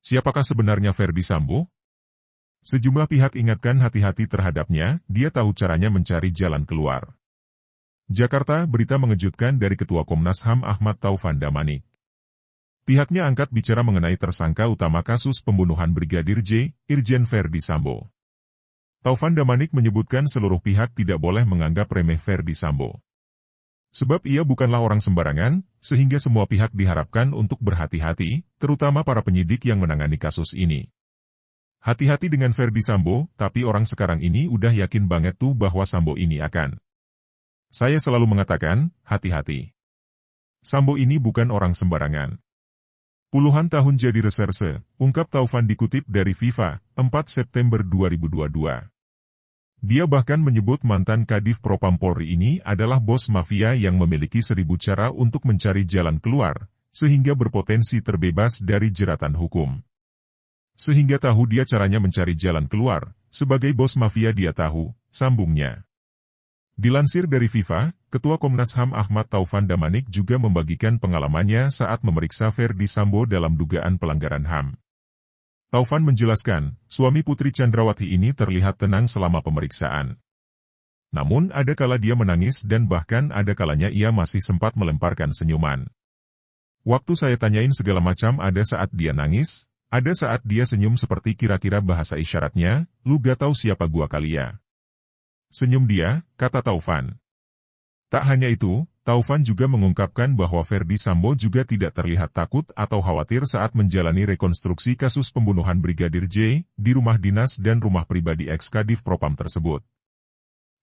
Siapakah sebenarnya Ferdy Sambo? Sejumlah pihak ingatkan hati-hati terhadapnya, dia tahu caranya mencari jalan keluar. Jakarta, berita mengejutkan dari Ketua Komnas HAM Ahmad Taufan Damanik. Pihaknya angkat bicara mengenai tersangka utama kasus pembunuhan Brigadir J, Irjen Ferdy Sambo. Taufan Damanik menyebutkan seluruh pihak tidak boleh menganggap remeh Ferdy Sambo. Sebab ia bukanlah orang sembarangan, sehingga semua pihak diharapkan untuk berhati-hati, terutama para penyidik yang menangani kasus ini. Hati-hati dengan Ferdy Sambo, tapi orang sekarang ini udah yakin banget tuh bahwa Sambo ini akan. Saya selalu mengatakan, hati-hati. Sambo ini bukan orang sembarangan. Puluhan tahun jadi reserse, ungkap Taufan dikutip dari Viva, 4 September 2022. Dia bahkan menyebut mantan Kadif Propam Polri ini adalah bos mafia yang memiliki 1000 cara untuk mencari jalan keluar, sehingga berpotensi terbebas dari jeratan hukum. Sehingga tahu dia caranya mencari jalan keluar, sebagai bos mafia dia tahu, sambungnya. Dilansir dari Viva, Ketua Komnas HAM Ahmad Taufan Damanik juga membagikan pengalamannya saat memeriksa Ferdy Sambo dalam dugaan pelanggaran HAM. Taufan menjelaskan, suami Putri Chandrawati ini terlihat tenang selama pemeriksaan. Namun ada kala dia menangis dan bahkan ada kalanya ia masih sempat melemparkan senyuman. Waktu saya tanyain segala macam ada saat dia nangis, ada saat dia senyum seperti kira-kira bahasa isyaratnya, lu gak tahu siapa gua kali ya. Senyum dia, kata Taufan. Tak hanya itu, Taufan juga mengungkapkan bahwa Ferdy Sambo juga tidak terlihat takut atau khawatir saat menjalani rekonstruksi kasus pembunuhan Brigadir J di rumah dinas dan rumah pribadi ex-Kadif Propam tersebut.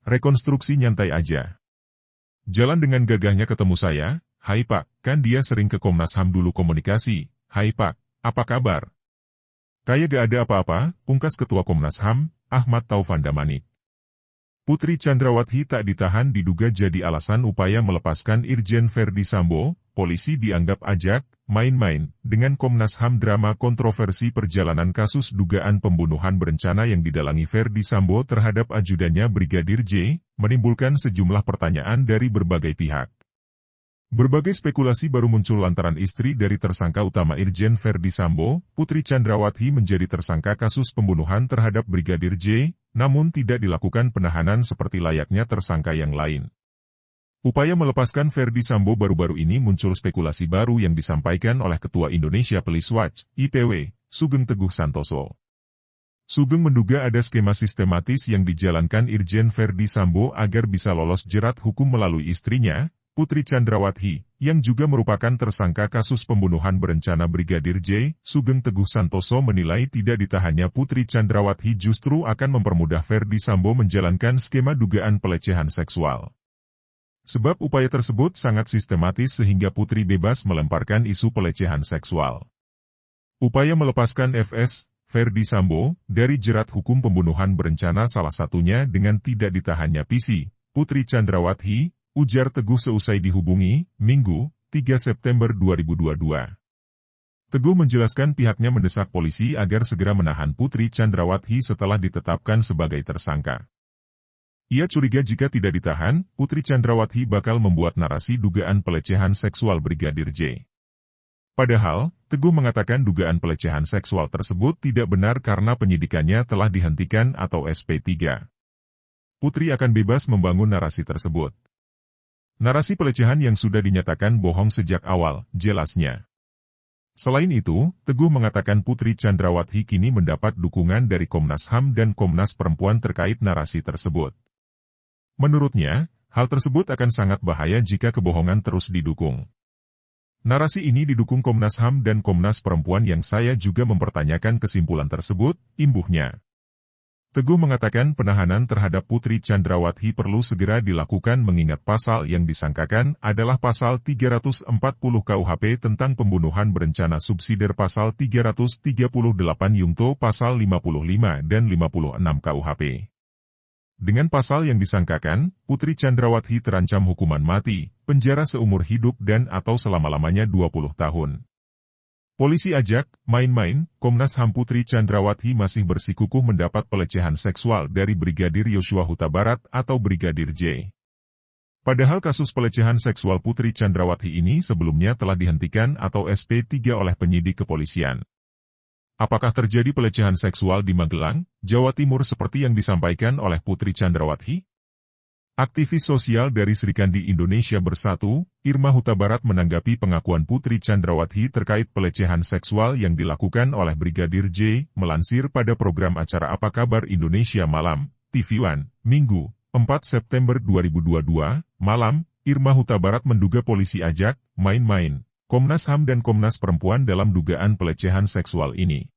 Rekonstruksi nyantai aja. Jalan dengan gagahnya ketemu saya, hai Pak, kan dia sering ke Komnas HAM dulu komunikasi, hai Pak, apa kabar? Kayak gak ada apa-apa, pungkas Ketua Komnas HAM, Ahmad Taufan Damanik. Putri Chandrawati tak ditahan diduga jadi alasan upaya melepaskan Irjen Ferdy Sambo, polisi dianggap ajak, main-main, dengan Komnas HAM drama kontroversi perjalanan kasus dugaan pembunuhan berencana yang didalangi Ferdy Sambo terhadap ajudannya Brigadir J, menimbulkan sejumlah pertanyaan dari berbagai pihak. Berbagai spekulasi baru muncul lantaran istri dari tersangka utama Irjen Ferdy Sambo, Putri Chandrawati menjadi tersangka kasus pembunuhan terhadap Brigadir J, namun tidak dilakukan penahanan seperti layaknya tersangka yang lain. Upaya melepaskan Ferdy Sambo baru-baru ini muncul spekulasi baru yang disampaikan oleh Ketua Indonesia Police Watch, IPW, Sugeng Teguh Santoso. Sugeng menduga ada skema sistematis yang dijalankan Irjen Ferdy Sambo agar bisa lolos jerat hukum melalui istrinya, Putri Chandrawati, yang juga merupakan tersangka kasus pembunuhan berencana Brigadir J, Sugeng Teguh Santoso menilai tidak ditahannya Putri Chandrawati justru akan mempermudah Ferdy Sambo menjalankan skema dugaan pelecehan seksual. Sebab upaya tersebut sangat sistematis sehingga Putri bebas melemparkan isu pelecehan seksual. Upaya melepaskan FS, Ferdy Sambo, dari jerat hukum pembunuhan berencana salah satunya dengan tidak ditahannya PC, Putri Chandrawati, ujar Teguh seusai dihubungi, Minggu, 3 September 2022. Teguh menjelaskan pihaknya mendesak polisi agar segera menahan Putri Chandrawati setelah ditetapkan sebagai tersangka. Ia curiga jika tidak ditahan, Putri Chandrawati bakal membuat narasi dugaan pelecehan seksual Brigadir J. Padahal, Teguh mengatakan dugaan pelecehan seksual tersebut tidak benar karena penyidikannya telah dihentikan atau SP3. Putri akan bebas membangun narasi tersebut. Narasi pelecehan yang sudah dinyatakan bohong sejak awal, jelasnya. Selain itu, Teguh mengatakan Putri Chandrawati kini mendapat dukungan dari Komnas HAM dan Komnas Perempuan terkait narasi tersebut. Menurutnya, hal tersebut akan sangat bahaya jika kebohongan terus didukung. Narasi ini didukung Komnas HAM dan Komnas Perempuan yang saya juga mempertanyakan kesimpulan tersebut, imbuhnya. Teguh mengatakan penahanan terhadap Putri Chandrawati perlu segera dilakukan mengingat pasal yang disangkakan adalah pasal 340 KUHP tentang pembunuhan berencana subsidiar pasal 338 Yungto pasal 55 dan 56 KUHP. Dengan pasal yang disangkakan, Putri Chandrawati terancam hukuman mati, penjara seumur hidup dan atau selama-lamanya 20 tahun. Polisi ajak, main-main, Komnas HAM Putri Chandrawati masih bersikukuh mendapat pelecehan seksual dari Brigadir Yosua Huta Barat atau Brigadir J. Padahal kasus pelecehan seksual Putri Chandrawati ini sebelumnya telah dihentikan atau SP3 oleh penyidik kepolisian. Apakah terjadi pelecehan seksual di Magelang, Jawa Timur seperti yang disampaikan oleh Putri Chandrawati? Aktivis sosial dari Serikandi Indonesia Bersatu, Irma Huta Barat menanggapi pengakuan Putri Chandrawati terkait pelecehan seksual yang dilakukan oleh Brigadir J, melansir pada program acara Apa Kabar Indonesia Malam, TV One, Minggu, 4 September 2022, malam, Irma Huta Barat menduga polisi ajak, main-main, Komnas HAM dan Komnas Perempuan dalam dugaan pelecehan seksual ini.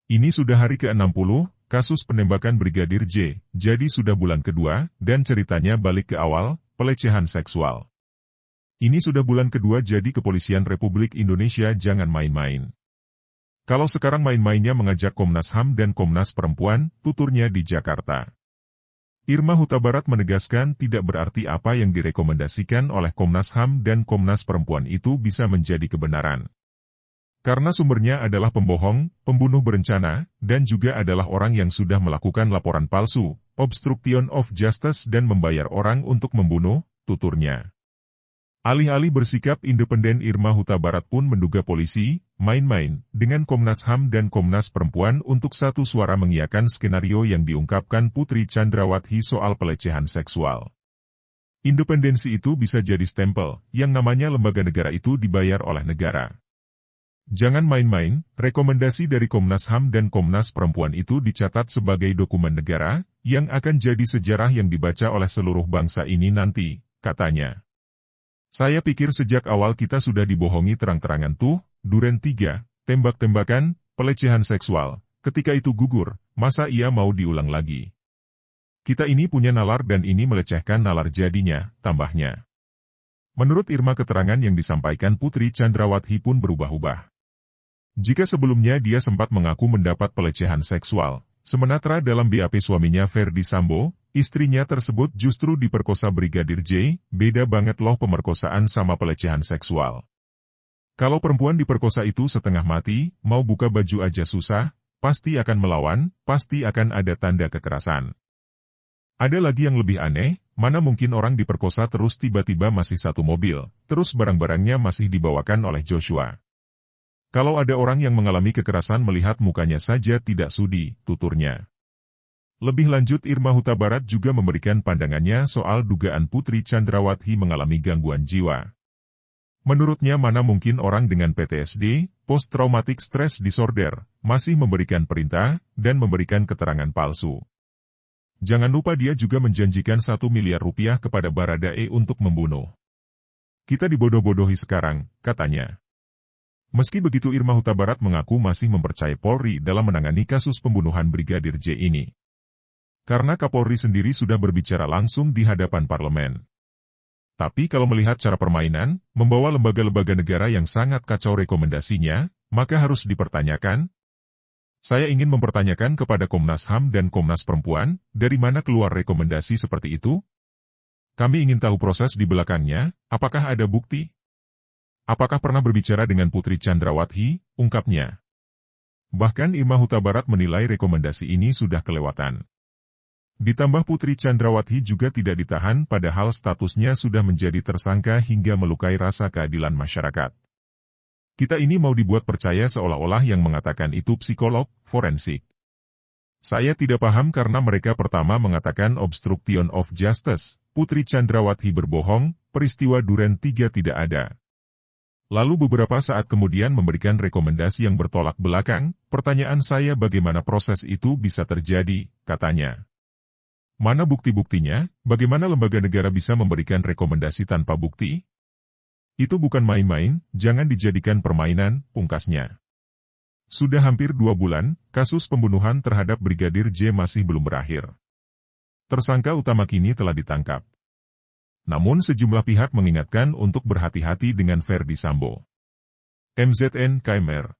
Ini sudah hari ke-60, kasus penembakan Brigadir J, jadi sudah bulan kedua, dan ceritanya balik ke awal, pelecehan seksual. Ini sudah bulan kedua jadi Kepolisian Republik Indonesia jangan main-main. Kalau sekarang main-mainnya mengajak Komnas HAM dan Komnas Perempuan, tuturnya di Jakarta. Irma Huta Barat menegaskan tidak berarti apa yang direkomendasikan oleh Komnas HAM dan Komnas Perempuan itu bisa menjadi kebenaran. Karena sumbernya adalah pembohong, pembunuh berencana, dan juga adalah orang yang sudah melakukan laporan palsu, obstruction of justice dan membayar orang untuk membunuh, tuturnya. Alih-alih bersikap independen, Irma Huta Barat pun menduga polisi main-main dengan Komnas HAM dan Komnas Perempuan untuk satu suara mengiyakan skenario yang diungkapkan Putri Chandrawati soal pelecehan seksual. Independensi itu bisa jadi stempel, yang namanya lembaga negara itu dibayar oleh negara. Jangan main-main, rekomendasi dari Komnas HAM dan Komnas Perempuan itu dicatat sebagai dokumen negara, yang akan jadi sejarah yang dibaca oleh seluruh bangsa ini nanti, katanya. Saya pikir sejak awal kita sudah dibohongi terang-terangan tuh, Duren 3, tembak-tembakan, pelecehan seksual, ketika itu gugur, masa ia mau diulang lagi? Kita ini punya nalar dan ini melecehkan nalar jadinya, tambahnya. Menurut Irma keterangan yang disampaikan Putri Chandrawati pun berubah-ubah. Jika sebelumnya dia sempat mengaku mendapat pelecehan seksual, sementara dalam BAP suaminya Ferdi Sambo, istrinya tersebut justru diperkosa Brigadir J, beda banget loh pemerkosaan sama pelecehan seksual. Kalau perempuan diperkosa itu setengah mati, mau buka baju aja susah, pasti akan melawan, pasti akan ada tanda kekerasan. Ada lagi yang lebih aneh, mana mungkin orang diperkosa terus tiba-tiba masih satu mobil, terus barang-barangnya masih dibawakan oleh Joshua. Kalau ada orang yang mengalami kekerasan melihat mukanya saja tidak sudi, tuturnya. Lebih lanjut Irma Huta Barat juga memberikan pandangannya soal dugaan Putri Chandrawati mengalami gangguan jiwa. Menurutnya mana mungkin orang dengan PTSD, Post Traumatic Stress Disorder, masih memberikan perintah dan memberikan keterangan palsu. Jangan lupa dia juga menjanjikan 1 miliar rupiah kepada Baradae untuk membunuh. Kita dibodoh-bodohi sekarang, katanya. Meski begitu Irma Huta Barat mengaku masih mempercayai Polri dalam menangani kasus pembunuhan Brigadir J ini. Karena Kapolri sendiri sudah berbicara langsung di hadapan parlemen. Tapi kalau melihat cara permainan, membawa lembaga-lembaga negara yang sangat kacau rekomendasinya, maka harus dipertanyakan. Saya ingin mempertanyakan kepada Komnas HAM dan Komnas Perempuan, dari mana keluar rekomendasi seperti itu? Kami ingin tahu proses di belakangnya, apakah ada bukti? Apakah pernah berbicara dengan Putri Chandrawati, ungkapnya. Bahkan Irma Huta Barat menilai rekomendasi ini sudah kelewatan. Ditambah Putri Chandrawati juga tidak ditahan padahal statusnya sudah menjadi tersangka hingga melukai rasa keadilan masyarakat. Kita ini mau dibuat percaya seolah-olah yang mengatakan itu psikolog, forensik. Saya tidak paham karena mereka pertama mengatakan obstruction of justice, Putri Chandrawati berbohong, peristiwa Duren 3 tidak ada. Lalu beberapa saat kemudian memberikan rekomendasi yang bertolak belakang, pertanyaan saya bagaimana proses itu bisa terjadi, katanya. Mana bukti-buktinya, bagaimana lembaga negara bisa memberikan rekomendasi tanpa bukti? Itu bukan main-main, jangan dijadikan permainan, pungkasnya. Sudah hampir 2 bulan, kasus pembunuhan terhadap Brigadir J masih belum berakhir. Tersangka utama kini telah ditangkap. Namun sejumlah pihak mengingatkan untuk berhati-hati dengan Ferdi Sambo. MZN KMR